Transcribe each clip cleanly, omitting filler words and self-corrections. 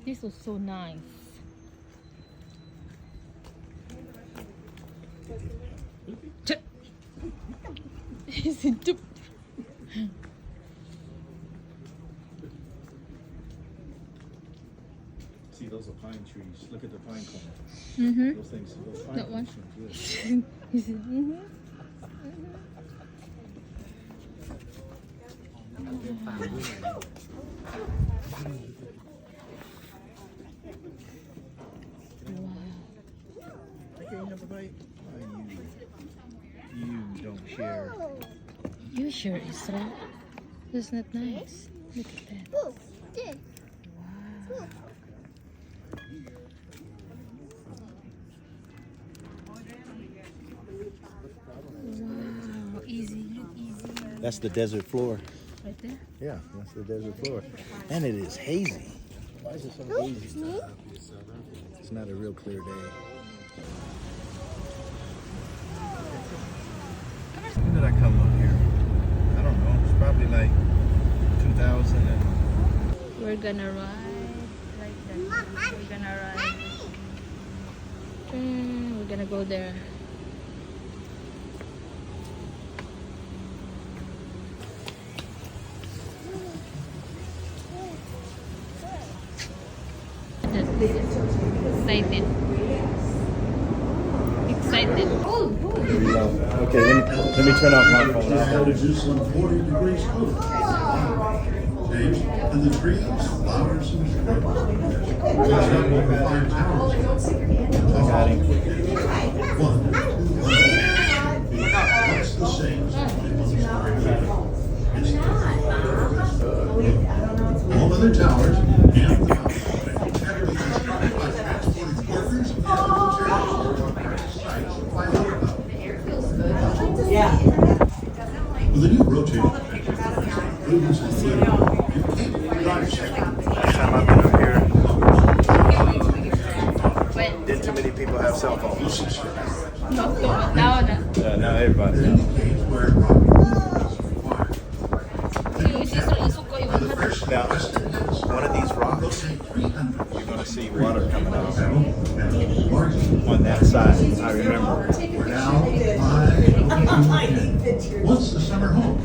This was so nice. See, those are pine trees. Look at the pine cones. Mm-hmm. Those things, those pine That one. cones are good. He said, mm-hmm. Okay, you have a bite? You don't share. You sure, Isra? That's not nice. Look at that. Wow. Wow, easy, look easy. That's the desert floor. Right there? Yeah, that's the desert floor. And it is hazy. Why is it so hazy? It's not a real clear day. When did I come up here? I don't know. It's probably like 2000 and... We're gonna ride like that. We're gonna ride. We're gonna go there. Excited. Excited. Okay, let me turn off my phone. Averages some 40 degrees cool. And the trees, flowers, and shrubs. One. What's the same as all other towers and the mountain have been constructed by transporting workers and materials sites by helicopter. With a new rotating improvements in Last time I've been up here, didn't too many people have cell phones. Now Now everybody does. Now, one of these rocks, you're going to see water coming out on that side. I remember. Once the summer home.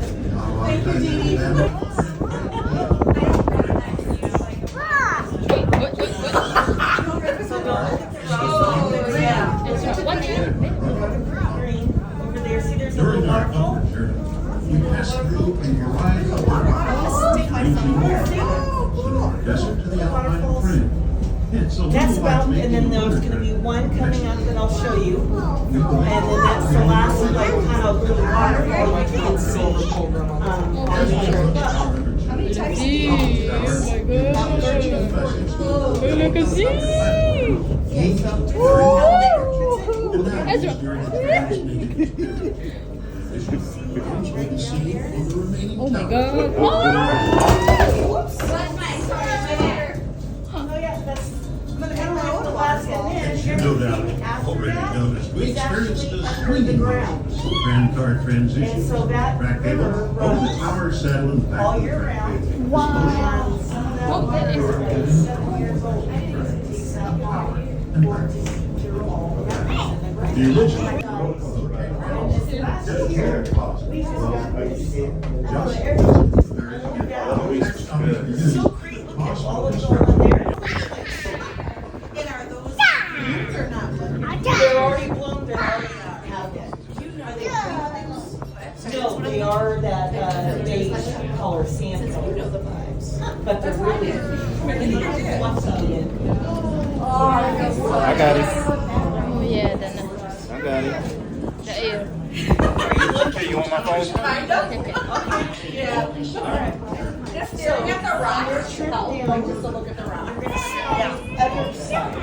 During our upward journey, we pass through a variety of desert to the Alpine Fringe. It's a That's little about, like and then there's gonna be one coming up that I'll show you. And then that's the last, like, kind of little waterfall like you can see. On the Oh my god. Whoops. Oh yeah, that's, I'm gonna come out the last one in. No doubt, already noticed. We experienced a swinging Grand Car transition. And so that Track cable river over the runs tower saddle and back all to the year track round. cable. And some of that water is 7 years old. It takes that long for it to seep through all the rivers in the ground. The original. Last year, we just got this. So Crete, look at all of them on there. And are those bloomed or not bloomed? They're already bloomed, they're already have it. Are they blooms? No, they are that beige color sand color. But they're really fluffy and. I got it. Oh yeah, then I got it. the air. Okay, you want my phone? Yeah. Alright. Just staring at the rock. Trip down. Just to look at the rock. Yeah. Other side.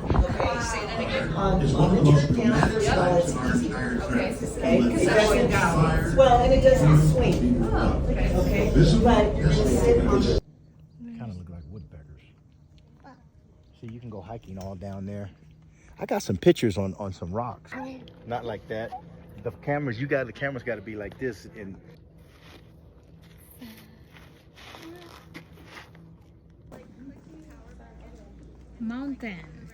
Okay, say that again. On It's one of the the most trip down, dramatic well, sights it's of our easy. entire trip. Okay, because it doesn't, well, and it doesn't swing. Okay, but you sit on the. They kind of look like woodpeckers. See, you can go hiking all down there. I got some pictures on some rocks. Not like that. The cameras, the camera's got to be like this. And Mountain.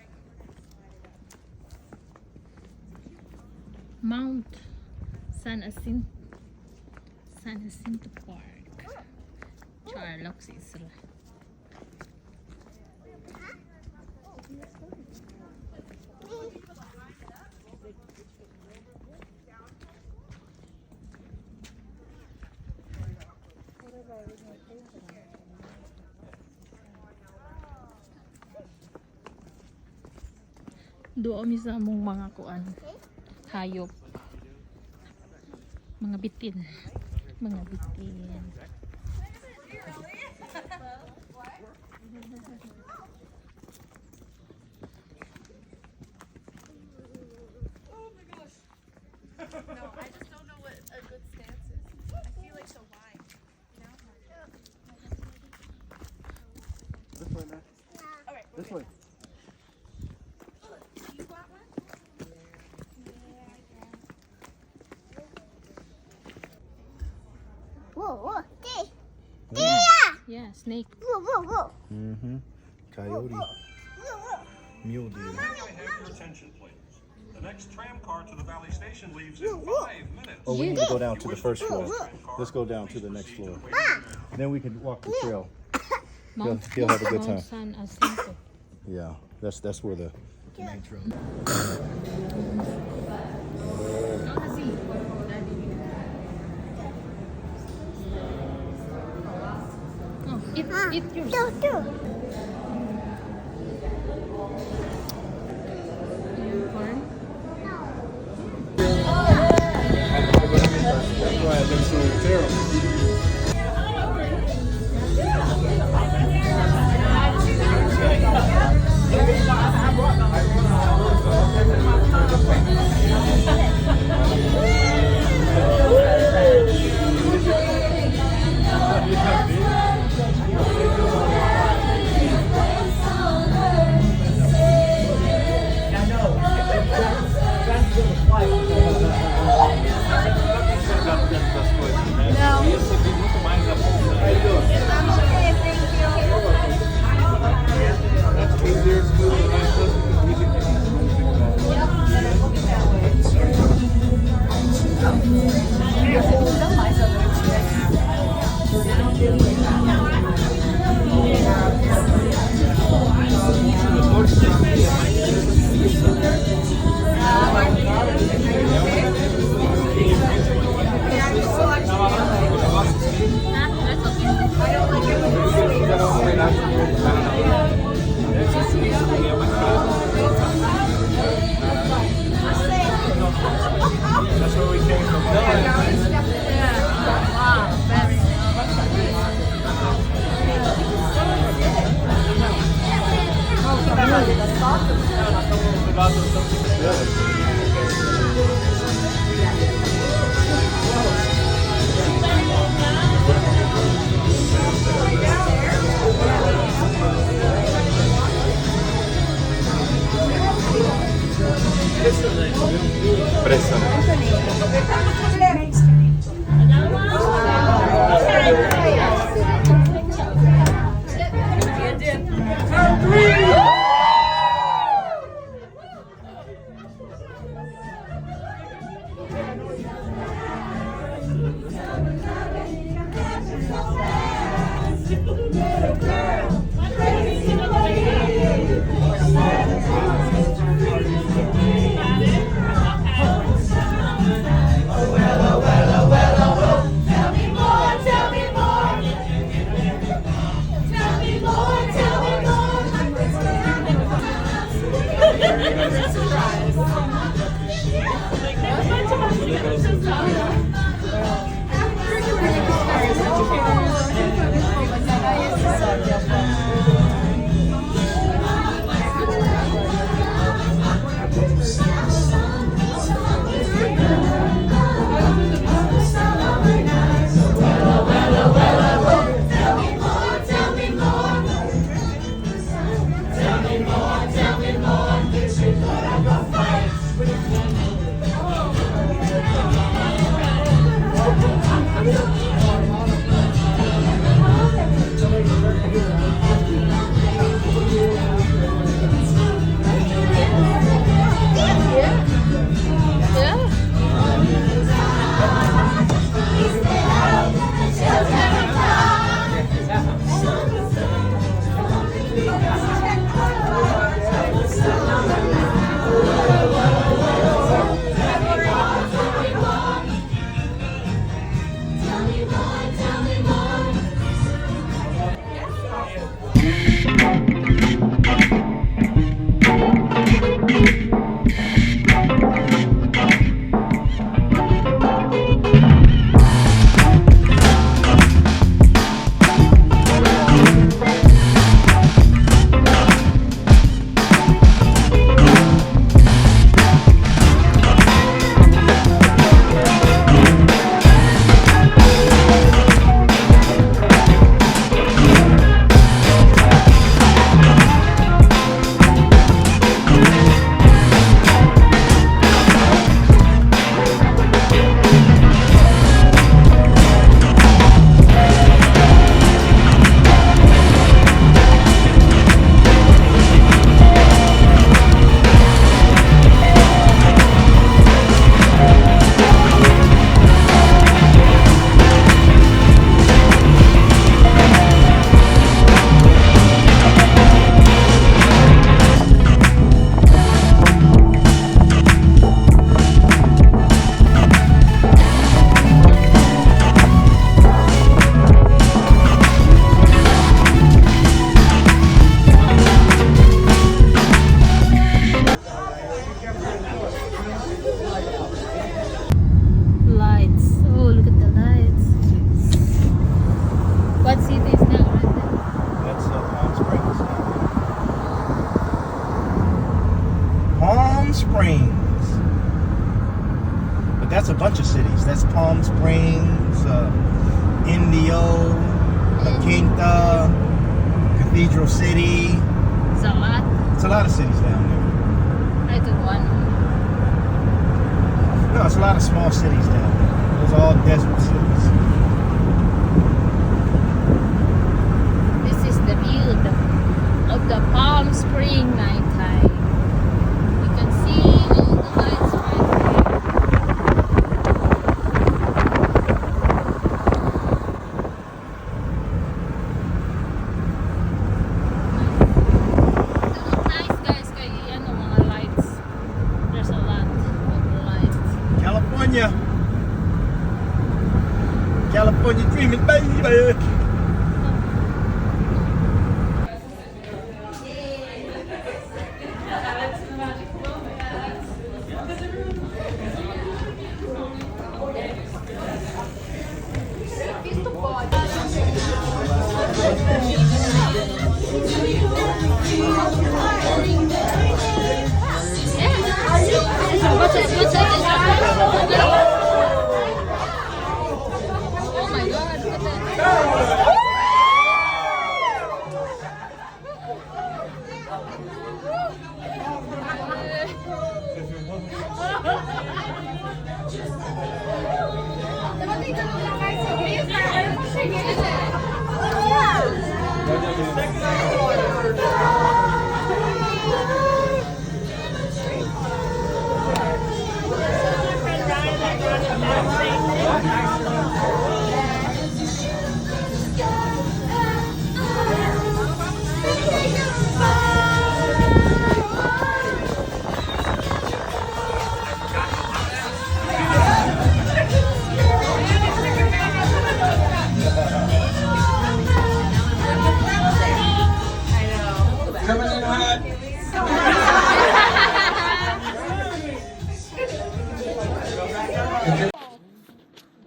Mount San Jacinto Park. Charlock Isla. Doon mi sa among mga kuan, hayop, mga bitin. No, I just don't know what a good stance is. I feel like so wide, you know? This way, man. Okay. This way. You want one? Whoa, whoa, hey, Yeah, snake. whoa, whoa, whoa, Mm-hmm. Coyote. whoa, whoa. Mule deer. May I have your attention, please? The next tram car to the Valley Station leaves in 5 minutes. Oh, we need to go down to the first floor. Let's go down to the next floor. Then we can walk the trail. He'll have a good time. Mount San Jacinto. Yeah, that's where the main trail. Oh, eat yours. Corn. That's why I've been so terrible. That's where we came from. that's a bunch of cities. That's Palm Springs, Indio, La Quinta, Cathedral City. It's a lot. It's a lot of cities down there. I do one. No, it's a lot of small cities down there. Those are all desert cities. This is the view of the Palm Spring nighttime. You can see all the lights right there. They look nice guys, kaya yan ang mga lights. There's a lot of lights. California. California dreaming, baby. What's it? Oh my god, look at that.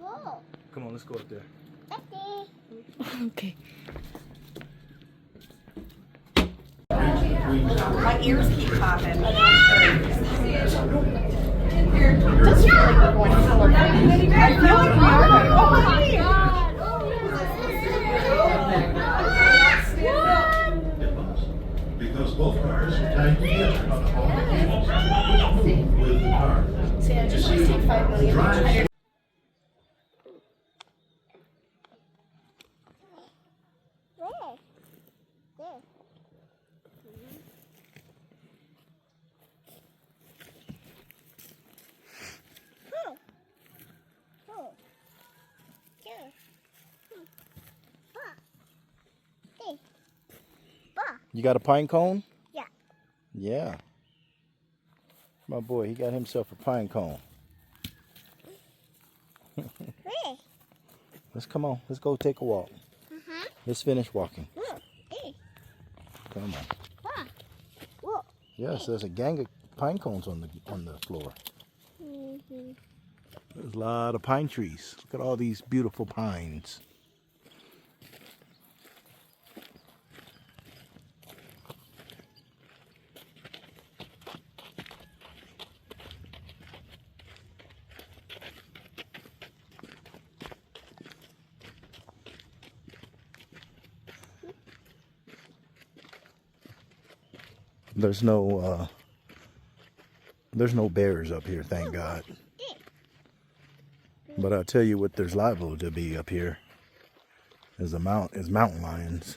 Whoa. Come on, let's go up there. Okay. My ears keep popping. It does feel like we're going to celebrate. I feel like we are going. Oh my god! Because both cars are tied together with the car. So yeah, just please take 5 million. Drive Where? There. Oh. Oh. There. There. You got a pine cone? Yeah. Yeah. My boy, he got himself a pine cone. Where? Let's come on. Let's go take a walk. Let's finish walking. Whoa. Hey. Come on. Whoa. Whoa. Yes, there's a gang of pine cones on the floor. Mm-hmm. There's a lot of pine trees. Look at all these beautiful pines. There's no bears up here, thank God. But I'll tell you what there's liable to be up here is mountain lions.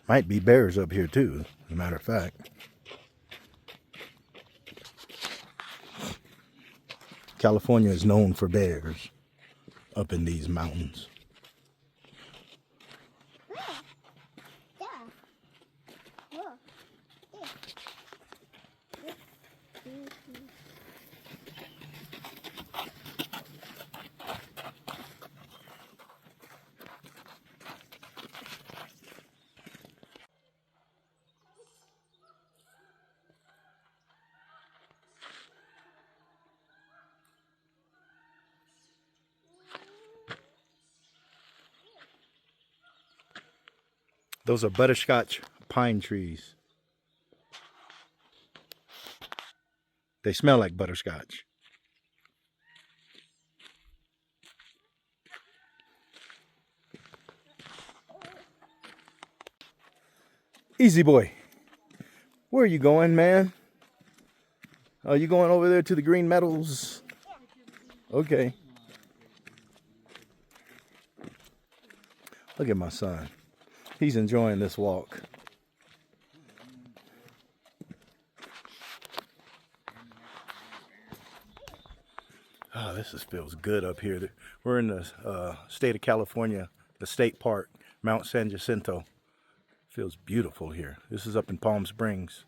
Might be bears up here too, as a matter of fact. California is known for bears up in these mountains. Yeah. Whoa. Those are butterscotch pine trees. They smell like butterscotch. Easy boy. Where are you going, man? Are you going over there to the green meadows? Okay. Look at my son. He's enjoying this walk. Oh, feels good up here. We're in the state of California, the state park, Mount San Jacinto. Feels beautiful here. This is up in Palm Springs.